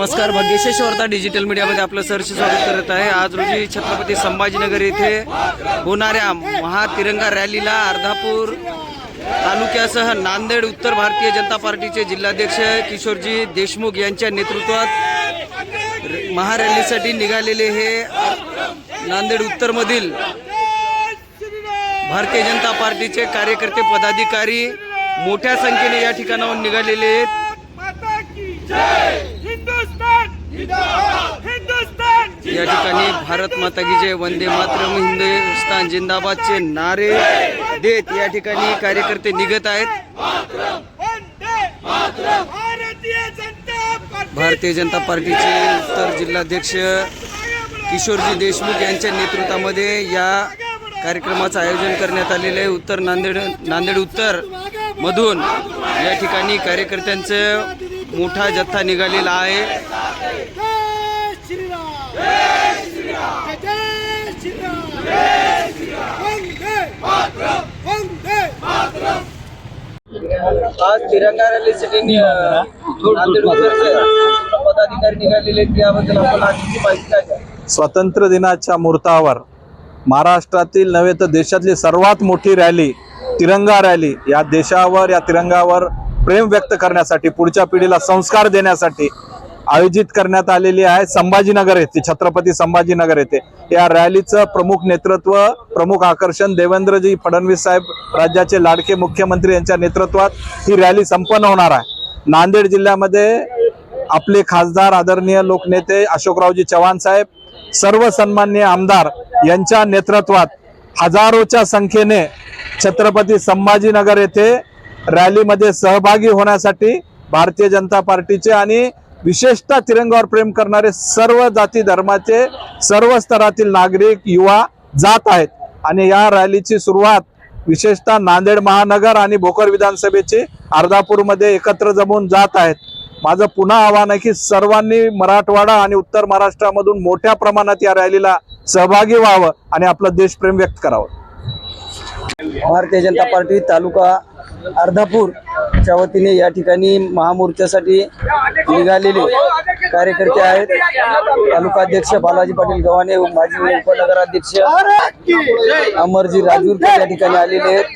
नमस्कार, भाग्यशेष वार्ता डिजिटल मीडियामध्ये आपलं सहर्ष स्वागत करत आहे। आज रोजी छत्रपती संभाजीनगर येथे होणाऱ्या महातिरंगा रॅलीला अर्धापूर तालुक्यासह नांदेड उत्तर भारतीय जनता पार्टीचे जिल्हाध्यक्ष किशोरजी देशमुख यांच्या नेतृत्वात महारॅलीसाठी निघालेले हे नांदेड उत्तर मधील भारतीय जनता पार्टीचे कार्यकर्ते पदाधिकारी मोठ्या संख्येने या ठिकाणाहून निघालेले आहेत। या ठिकाणी भारत माता की जय, वंदे मातरम, हिंदुस्तान जिंदाबादचे नारे देत या ठिकाणी कार्यकर्ते निघत आहेत। भारतीय जनता पार्टीचे उत्तर जिल्हाध्यक्ष किशोरजी देशमुख यांच्या नेतृत्वामध्ये या कार्यक्रमाचं आयोजन करण्यात आलेले आहे। उत्तर नांदेड उत्तर मधून या ठिकाणी कार्यकर्त्यांचं मोठा जत्था निघालेला आहे। आज तिरंगा रॅलीसाठी नांदेड उत्तरचे पदाधिकारी निघालेले, त्याबद्दल आपण आजची माहिती काय द्या? स्वातंत्र्य दिनाच्या मुहूर्तावर महाराष्ट्रातील नव्हे तर देशातली सर्वात मोठी रॅली तिरंगा रॅली, या देशावर, या तिरंगावर प्रेम व्यक्त करण्यासाठी, पुढच्या पिढीला संस्कार देण्यासाठी आयोजित करण्यात आलेली आहे। संभाजीनगर येथे, छत्रपती संभाजीनगर येथे या रॅलीचं प्रमुख नेतृत्व, प्रमुख आकर्षण देवेंद्रजी फडणवीस साहेब, राज्याचे लाडके मुख्यमंत्री यांच्या नेतृत्वात ही रॅली संपन्न होणार आहे। नांदेड जिल्ह्यामध्ये आपले खासदार आदरणीय लोकनेते अशोकरावजी चव्हाण साहेब, सर्व सन्माननीय आमदार यांच्या नेतृत्वात हजारोच्या संख्येने छत्रपती संभाजीनगर येथे रॅलीमध्ये सहभागी होण्यासाठी भारतीय जनता पार्टीचे आणि विशेषतः तिरंगावर प्रेम करणारे सर्व जाती धर्माचे, सर्व स्तरातील नागरिक, युवा जात आहेत। आणि या रॅलीची सुरुवात विशेषतः नांदेड महानगर आणि भोकर विधानसभेचे अर्धापूरमध्ये एकत्र जमून जात आहेत। माझं पुन्हा आवाहन आहे की सर्वांनी मराठवाडा आणि उत्तर महाराष्ट्रामधून मोठ्या प्रमाणात या रॅलीला सहभागी व्हावं आणि आपलं देशप्रेम व्यक्त करावं। भारतीय जनता पार्टी तालुका अर्धापूरच्या वतीने या ठिकाणी महामोर्चासाठी निघालेले कार्यकर्ते आहेत। तालुकाध्यक्ष बालाजी पाटील गव्हाणे, माजी उपनगराध्यक्ष अमरजी राजूर या ठिकाणी आलेले आहेत।